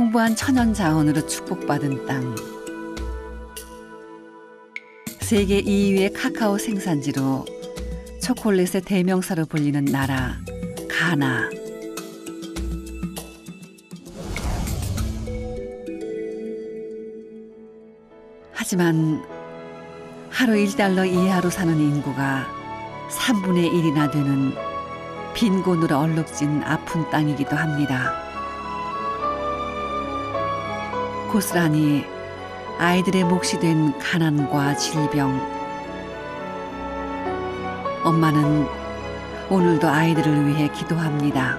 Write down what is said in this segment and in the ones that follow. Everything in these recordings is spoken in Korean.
풍부한 천연 자원으로 축복받은 땅. 세계 2위의 카카오 생산지로 초콜릿의 대명사로 불리는 나라 가나. 하지만 하루 1달러 이하로 사는 인구가 3분의 1이나 되는 빈곤으로 얼룩진 아픈 땅이기도 합니다. 고스란히 아이들의 몫이 된 가난과 질병. 엄마는 오늘도 아이들을 위해 기도합니다.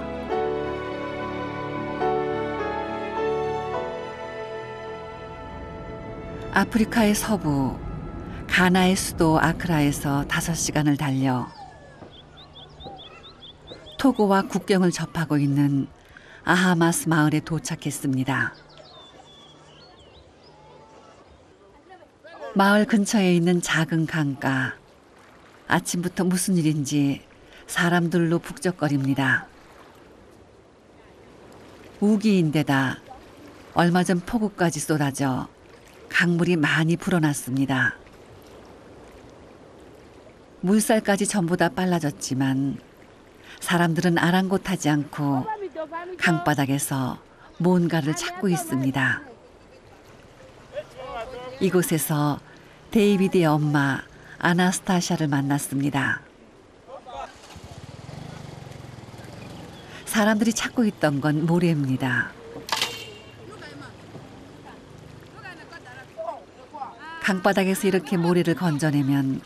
아프리카의 서부 가나의 수도 아크라에서 5시간을 달려 토고와 국경을 접하고 있는 아하마스 마을에 도착했습니다. 마을 근처에 있는 작은 강가. 아침부터 무슨 일인지 사람들로 북적거립니다. 우기인데다 얼마 전 폭우까지 쏟아져 강물이 많이 불어났습니다. 물살까지 전부 다 빨라졌지만 사람들은 아랑곳하지 않고 강바닥에서 뭔가를 찾고 있습니다. 이곳에서 데이비드의 엄마 아나스타샤를 만났습니다. 사람들이 찾고 있던 건 모래입니다. 강바닥에서 이렇게 모래를 건져내면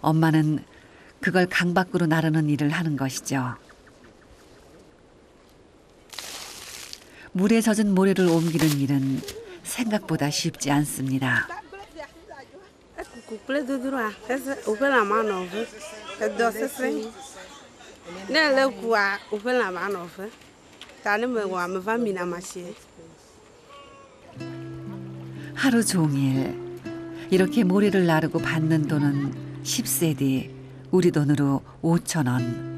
엄마는 그걸 강 밖으로 나르는 일을 하는 것이죠. 물에 젖은 모래를 옮기는 일은 생각보다 쉽지 않습니다. 하루 종일 이렇게 모래를 나르고 받는 돈은 10세디, 우리 돈으로 5,000원.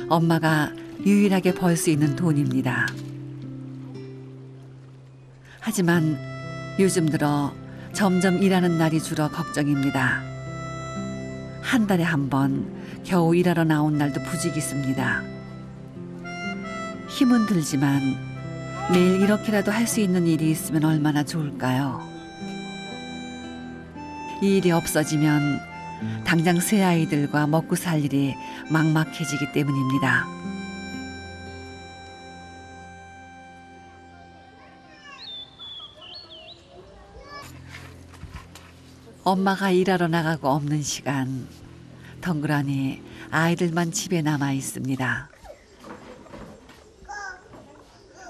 엄마가 유일하게 벌 수 있는 돈입니다. 하지만 요즘 들어 점점 일하는 날이 줄어 걱정입니다. 한 달에 한 번 겨우 일하러 나온 날도 부지기수입니다. 힘은 들지만 매일 이렇게라도 할 수 있는 일이 있으면 얼마나 좋을까요? 이 일이 없어지면 당장 새 아이들과 먹고 살 일이 막막해지기 때문입니다. 엄마가 일하러 나가고 없는 시간, 덩그러니 아이들만 집에 남아 있습니다.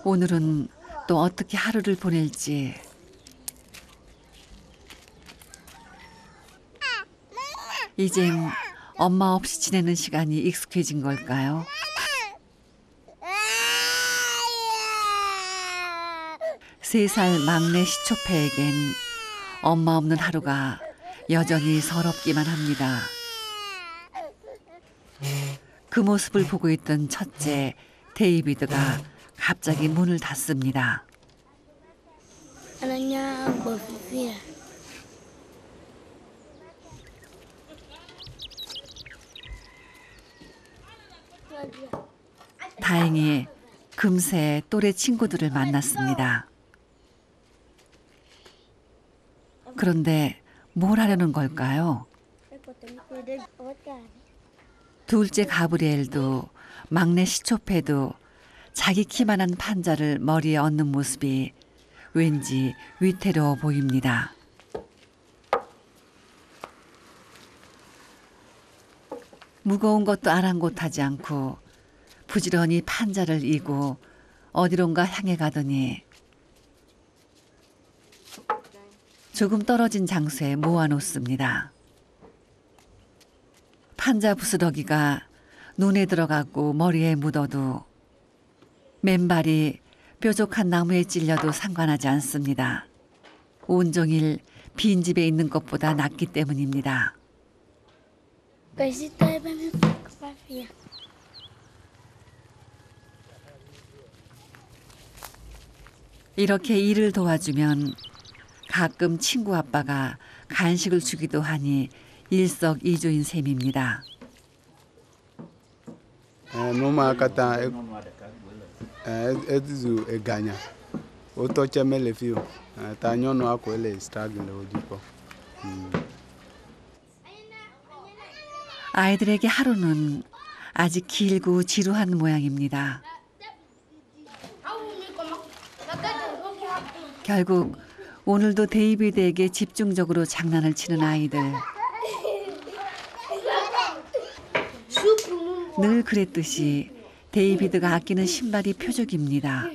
오늘은 또 어떻게 하루를 보낼지. 이젠 엄마 없이 지내는 시간이 익숙해진 걸까요? 세 살 막내 시초페에겐 엄마 없는 하루가 여전히 서럽기만 합니다. 그 모습을 보고 있던 첫째 데이비드가 갑자기 문을 닫습니다. 다행히 금세 또래 친구들을 만났습니다. 그런데 뭘 하려는 걸까요? 둘째 가브리엘도 막내 시초페도 자기 키만한 판자를 머리에 얹는 모습이 왠지 위태로워 보입니다. 무거운 것도 아랑곳하지 않고 부지런히 판자를 이고 어디론가 향해 가더니 조금 떨어진 장소에 모아놓습니다. 판자 부스러기가 눈에 들어가고 머리에 묻어도 맨발이 뾰족한 나무에 찔려도 상관하지 않습니다. 온종일 빈집에 있는 것보다 낫기 때문입니다. 이렇게 일을 도와주면 가끔 친구 아빠가 간식을 주기도 하니 일석이조인 셈입니다. Numa kata edu eganya. Oto chemele fio. Ta nyono ako ele struggle odipo. 아이들에게 하루는 아직 길고 지루한 모양입니다. 결국 오늘도 데이비드에게 집중적으로 장난을 치는 아이들. 늘 그랬듯이 데이비드가 아끼는 신발이 표적입니다.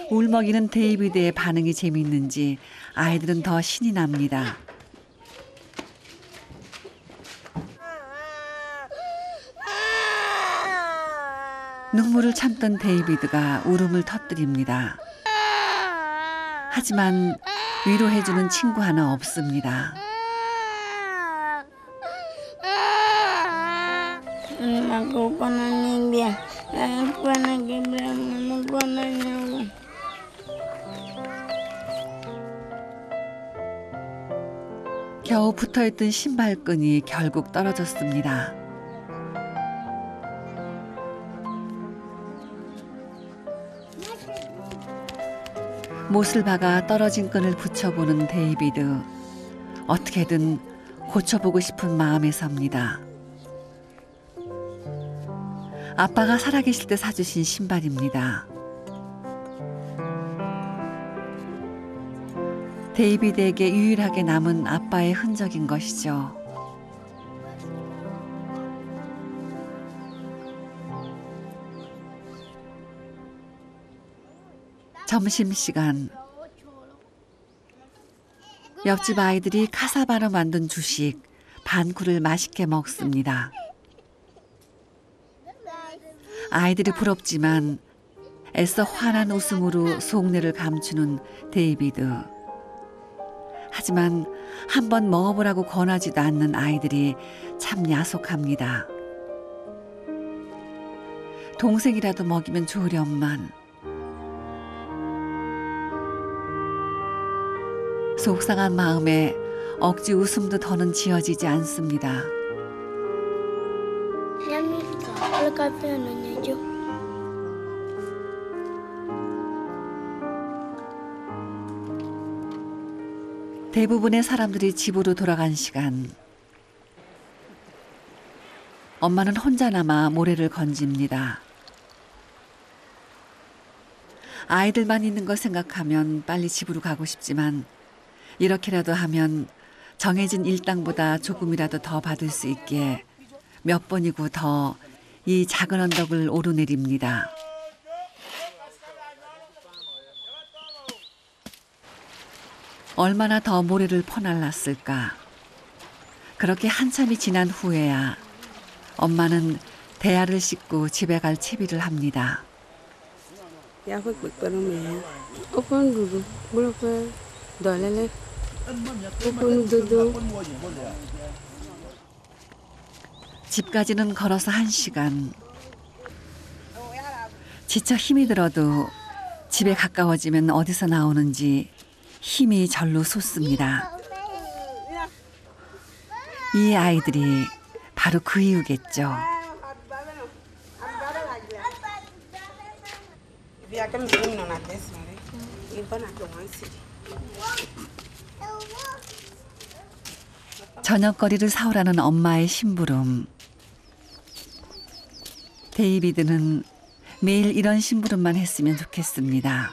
울먹이는 데이비드의 반응이 재미있는지 아이들은 더 신이 납니다. 눈물을 참던 데이비드가 울음을 터뜨립니다. 하지만 위로해주는 친구 하나 없습니다. 겨우 붙어있던 신발끈이 결국 떨어졌습니다. 못을 박아 떨어진 끈을 붙여보는 데이비드. 어떻게든 고쳐보고 싶은 마음에 섭니다. 아빠가 살아계실 때 사주신 신발입니다. 데이비드에게 유일하게 남은 아빠의 흔적인 것이죠. 점심시간. 옆집 아이들이 카사바로 만든 주식 반쿠를 맛있게 먹습니다. 아이들이 부럽지만 애써 환한 웃음으로 속내를 감추는 데이비드. 하지만 한번 먹어보라고 권하지도 않는 아이들이 참 야속합니다. 동생이라도 먹이면 좋으련만. 속상한 마음에 억지 웃음도 더는 지어지지 않습니다. 대부분의 사람들이 집으로 돌아간 시간. 엄마는 혼자 남아 모래를 건집니다. 아이들만 있는 거 생각하면 빨리 집으로 가고 싶지만 이렇게라도 하면 정해진 일당보다 조금이라도 더 받을 수 있기에 몇 번이고 더 이 작은 언덕을 오르내립니다. 얼마나 더 모래를 퍼날랐을까. 그렇게 한참이 지난 후에야 엄마는 대야를 씻고 집에 갈 채비를 합니다. 집까지는 걸어서 1시간. 지쳐 힘이 들어도 집에 가까워지면 어디서 나오는지 힘이 절로 솟습니다. 이 아이들이 바로 그 이유겠죠. 저녁거리를 사오라는 엄마의 심부름. 데이비드는 매일 이런 심부름만 했으면 좋겠습니다.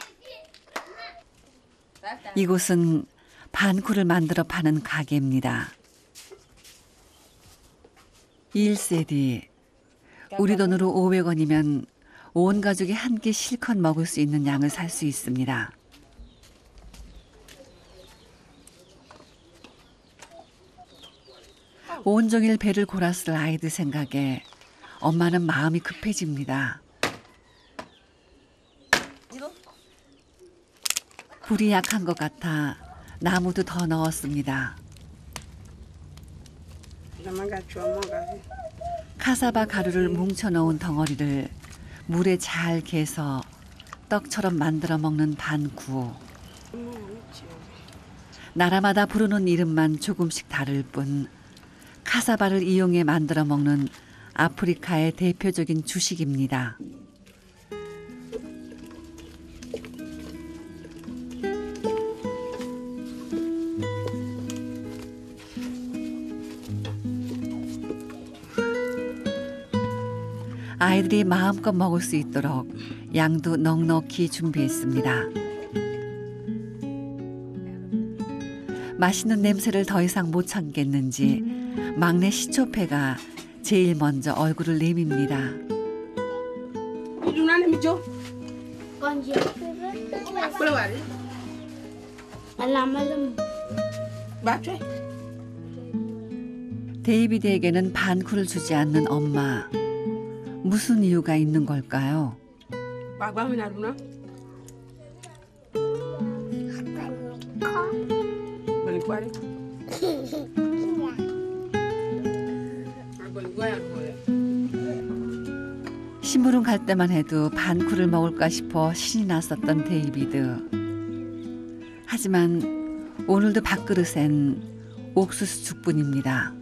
이곳은 반쿠를 만들어 파는 가게입니다. 1세 뒤 우리 돈으로 500원이면 온 가족이 한 끼 실컷 먹을 수 있는 양을 살 수 있습니다. 온종일 배를 골았을 아이들 생각에 엄마는 마음이 급해집니다. 불이 약한 것 같아 나무도 더 넣었습니다. 카사바 가루를 뭉쳐놓은 덩어리를 물에 잘 개서 떡처럼 만들어 먹는 반구. 나라마다 부르는 이름만 조금씩 다를 뿐 카사바를 이용해 만들어 먹는 아프리카의 대표적인 주식입니다. 아이들이 마음껏 먹을 수 있도록 양도 넉넉히 준비했습니다. 맛있는 냄새를 더 이상 못 참겠는지 막내 시초페가 제일 먼저 얼굴을 내밉니다. 데이비드에게는 반쿠를 주지 않는 엄마. 무슨 이유가 있는 걸까요? 심부름 갈 때만 해도 반쿠를 먹을까 싶어 신이 났었던 데이비드. 하지만 오늘도 밥그릇엔 옥수수 죽뿐입니다.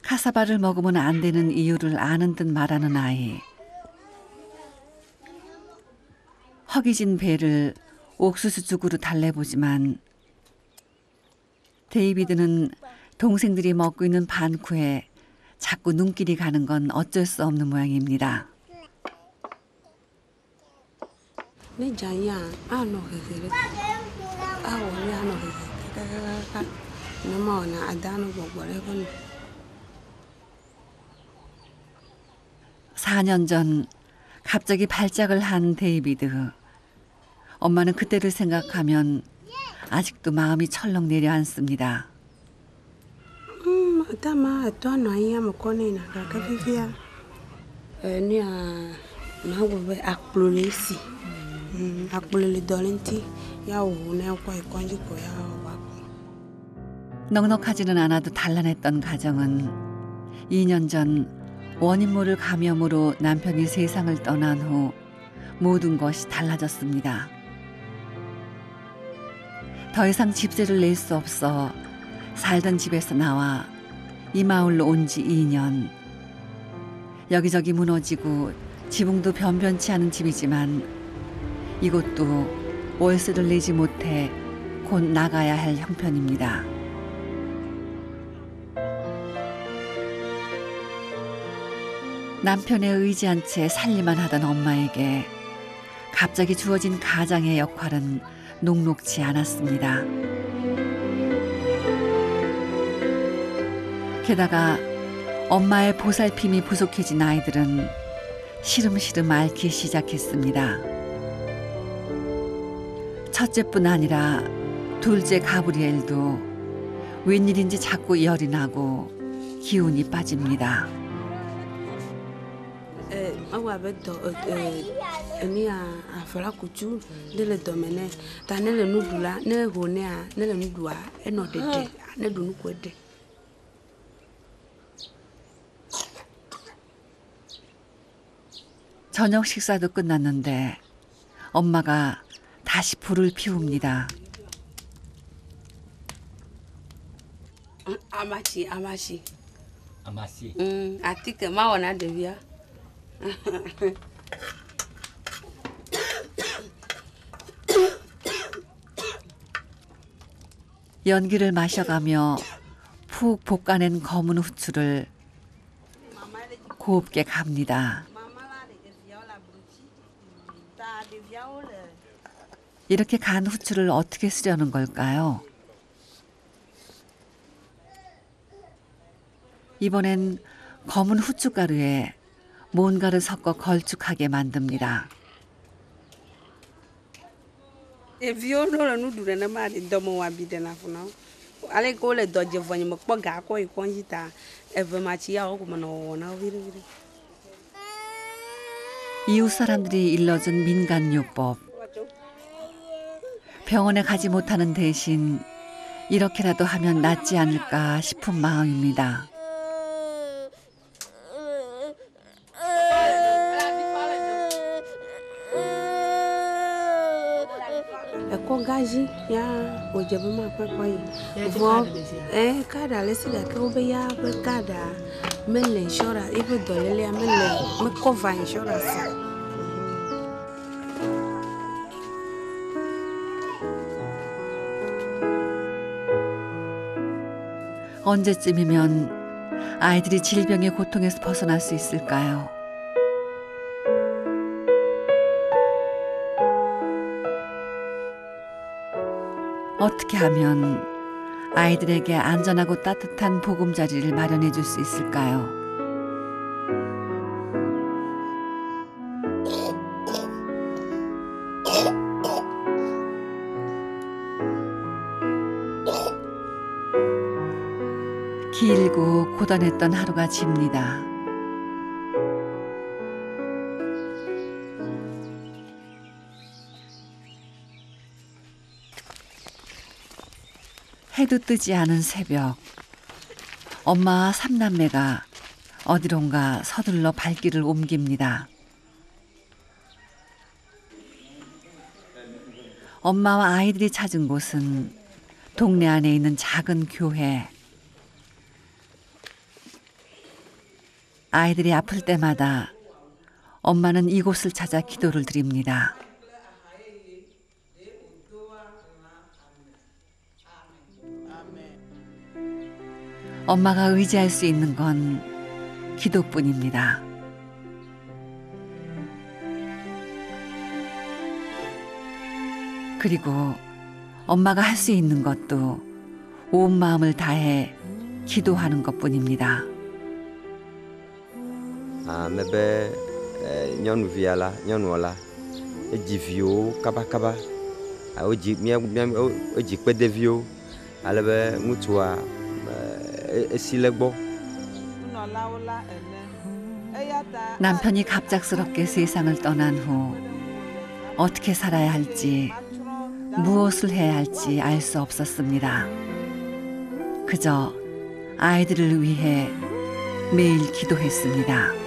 카사바를 먹으면 안 되는 이유를 아는 듯 말하는 아이. 허기진 배를 옥수수죽으로 달래보지만 데이비드는 동생들이 먹고 있는 반쿠에 자꾸 눈길이 가는 건 어쩔 수 없는 모양입니다. (4년) 전 갑자기 발작을 한 데이비드. 엄마는 그때를 생각하면 아직도 마음이 철렁 내려앉습니다. 넉넉하지는 않아도 단란했던 가정은 2년 전 원인 모를 감염으로 남편이 세상을 떠난 후 모든 것이 달라졌습니다. 더 이상 집세를 낼 수 없어 살던 집에서 나와 이 마을로 온 지 2년. 여기저기 무너지고 지붕도 변변치 않은 집이지만 이곳도 월세를 내지 못해 곧 나가야 할 형편입니다. 남편에 의지한 채 살림만 하던 엄마에게 갑자기 주어진 가장의 역할은 녹록지 않았습니다. 게다가 엄마의 보살핌이 부족해진 아이들은 시름시름 앓기 시작했습니다. 첫째뿐 아니라 둘째 가브리엘도 웬일인지 자꾸 열이 나고 기운이 빠집니다. 저녁 식사도 끝났는데 엄마가 다시 불을 피웁니다. 아마시. 아티까 마와나 데비야. 연기를 마셔가며 푹 볶아낸 검은 후추를 곱게 갑니다. 이렇게 간 후추를 어떻게 쓰려는 걸까요? 이번엔 검은 후춧가루에 뭔가를 섞어 걸쭉하게 만듭니다. 이웃 사람들이 일러준 민간요법. 병원에 가지 못하는 대신 이렇게라도 하면 낫지 않을까 싶은 마음입니다. Eko gaji ya ojebe ma kwekwa yi. Kada le siga ke obe ya be kada me le insurance ibe dolele ya me cover insurance. 언제쯤이면 아이들이 질병의 고통에서 벗어날 수 있을까요? 어떻게 하면 아이들에게 안전하고 따뜻한 보금자리를 마련해 줄 수 있을까요? 길고 고단했던 하루가 집니다. 해도 뜨지 않은 새벽, 엄마와 삼남매가 어디론가 서둘러 발길을 옮깁니다. 엄마와 아이들이 찾은 곳은 동네 안에 있는 작은 교회. 아이들이 아플 때마다 엄마는 이곳을 찾아 기도를 드립니다. 엄마가 의지할 수 있는 건 기도뿐입니다. 그리고 엄마가 할 수 있는 것도 온 마음을 다해 기도하는 것뿐입니다. Mebe nyɔnuvia la, nyɔnua la, edzi viwo kabakaba, wodzi kpedeviwo, alebe ŋutsua esi le gbɔ. 남편이 갑작스럽게 세상을 떠난 후 어떻게 살아야 할지, 무엇을 해야 할지 알 수 없었습니다. 그저 아이들을 위해 매일 기도했습니다.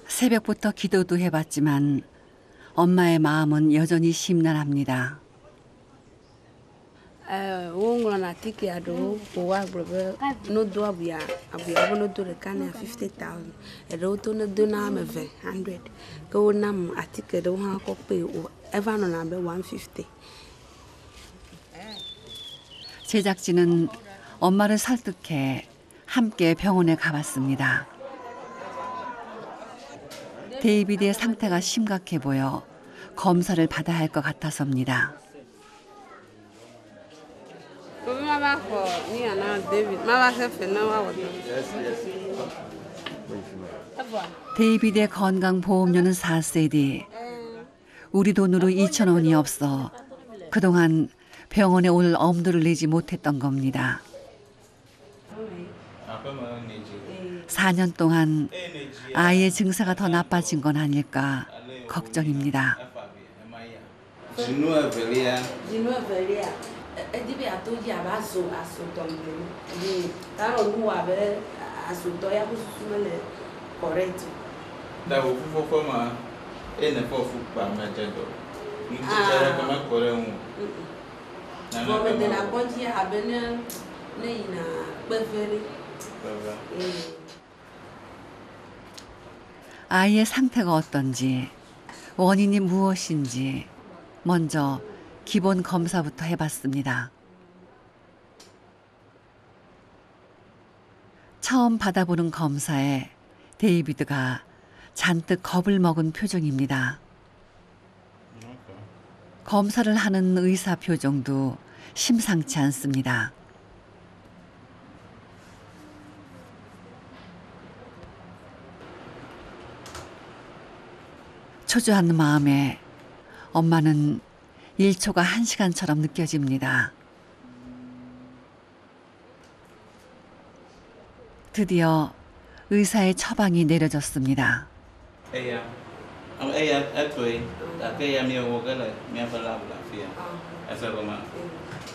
새벽부터 기도도 해봤지만 엄마의 마음은 여전히 심란합니다. Wonglo na tiki ado wa brobe no do abuya no do the can 50,000 e do to no do na me 100 go nam atike do ha ko pe ever no na be 150. 제작진은 엄마를 설득해 함께 병원에 가봤습니다. 데이비드의 상태가 심각해 보여 검사를 받아야 할 것 같아서입니다. 데이비드의 건강보험료는 4세디. 우리 돈으로 2,000원이 없어 그동안 병원에 올 엄두를 내지 못했던 겁니다. 4년 동안 아이의 증세가 더 나빠진 건 아닐까 걱정입니다. 아이의 상태가 어떤지, 원인이 무엇인지 먼저 기본 검사부터 해봤습니다. 처음 받아보는 검사에 데이비드가 잔뜩 겁을 먹은 표정입니다. 검사를 하는 의사 표정도 심상치 않습니다. 초조한 마음에 엄마는 1초가 1시간처럼 느껴집니다. 드디어 의사의 처방이 내려졌습니다. ông ấy ít tuổi là cái em yêu một cái là mẹ phải làm phiền em sợ không ạ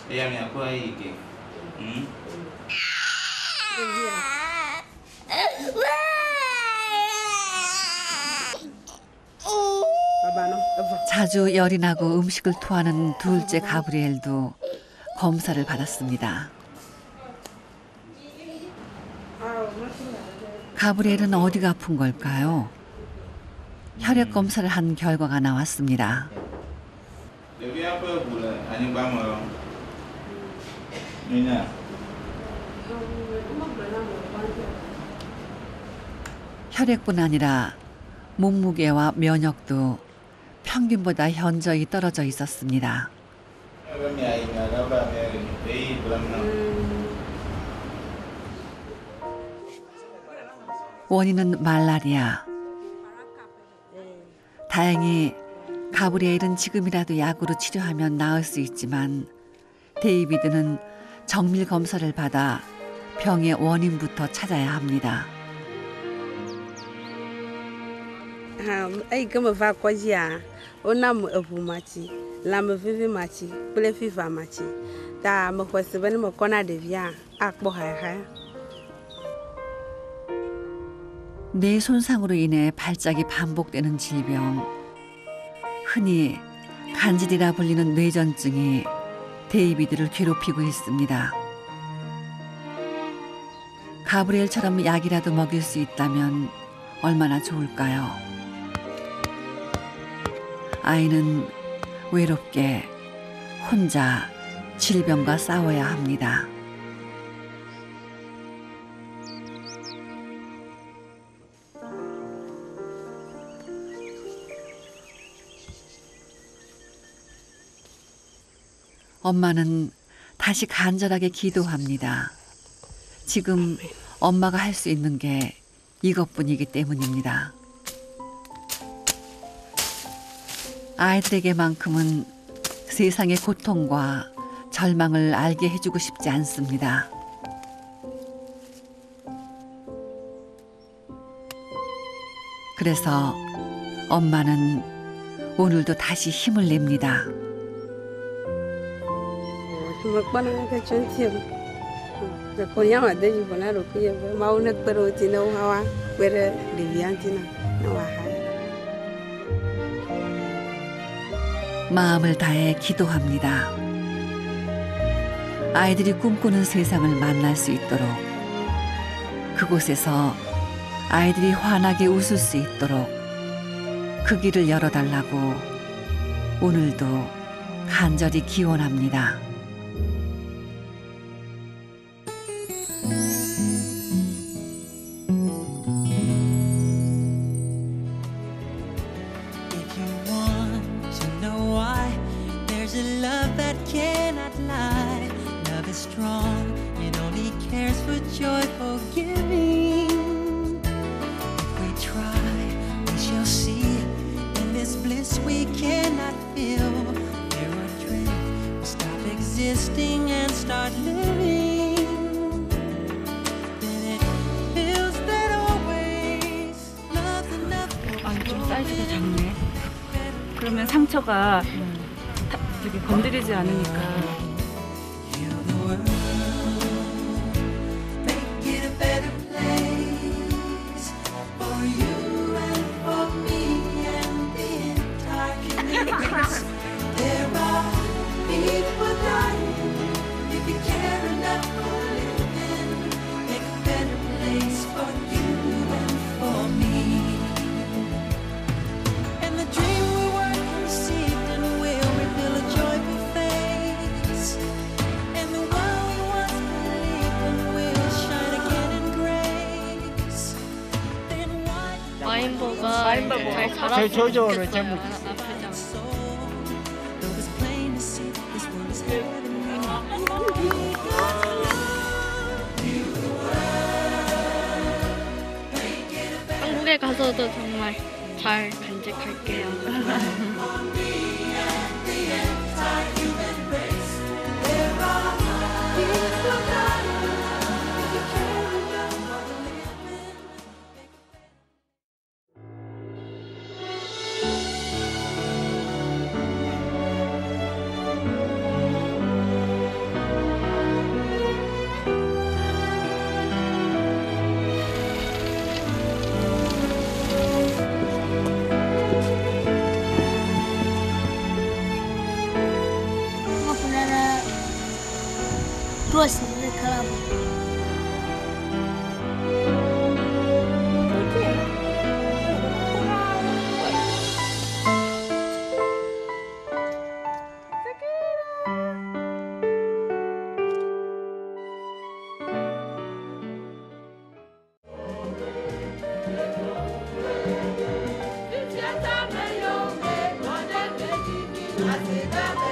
em nhà cô ấy kì 자주 열이 나고 음식을 토하는 둘째 가브리엘도 검사를 받았습니다. 가브리엘은 어디가 아픈 걸까요? 혈액 검사를 한 결과가 나왔습니다. 혈액뿐 아니라 몸무게와 면역도 평균보다 현저히 떨어져 있었습니다. 원인은 말라리아. 다행히 가브리엘은 지금이라도 약으로 치료하면 나을 수 있지만 데이비드는 정밀 검사를 받아 병의 원인부터 찾아야 합니다. Ai que me va coisa, o nome é Vumachi, lá me vive Machi, pela viva Machi, tá me conhece bem me cona de via, a bohaia. 뇌 손상으로 인해 발작이 반복되는 질병, 흔히 간질이라 불리는 뇌전증이 데이비드를 괴롭히고 있습니다. 가브리엘처럼 약이라도 먹일 수 있다면 얼마나 좋을까요? 아이는 외롭게 혼자 질병과 싸워야 합니다. 엄마는 다시 간절하게 기도합니다. 지금 엄마가 할 수 있는 게 이것뿐이기 때문입니다. 아이들에게만큼은 세상의 고통과 절망을 알게 해주고 싶지 않습니다. 그래서 엄마는 오늘도 다시 힘을 냅니다. 마음을 다해 기도합니다. 아이들이 꿈꾸는 세상을 만날 수 있도록, 그곳에서 아이들이 환하게 웃을 수 있도록 그 길을 열어달라고 오늘도 간절히 기원합니다. Strong, it only cares for joyful giving. If we try, we shall see. In this bliss we cannot feel. There are dreams, we stop existing and start living. Then it feels that always love's enough. 아, 좀 사이즈가 작네. 그러면 상처가 되게 건드리지 않으니까. 잘 자랐으면 저절로 좋겠어요. 전부 아프지 않고. Though it's plain to see this world is heaven. 한국에 가서도 정말 잘 간직할게요. Trouxe naquela. I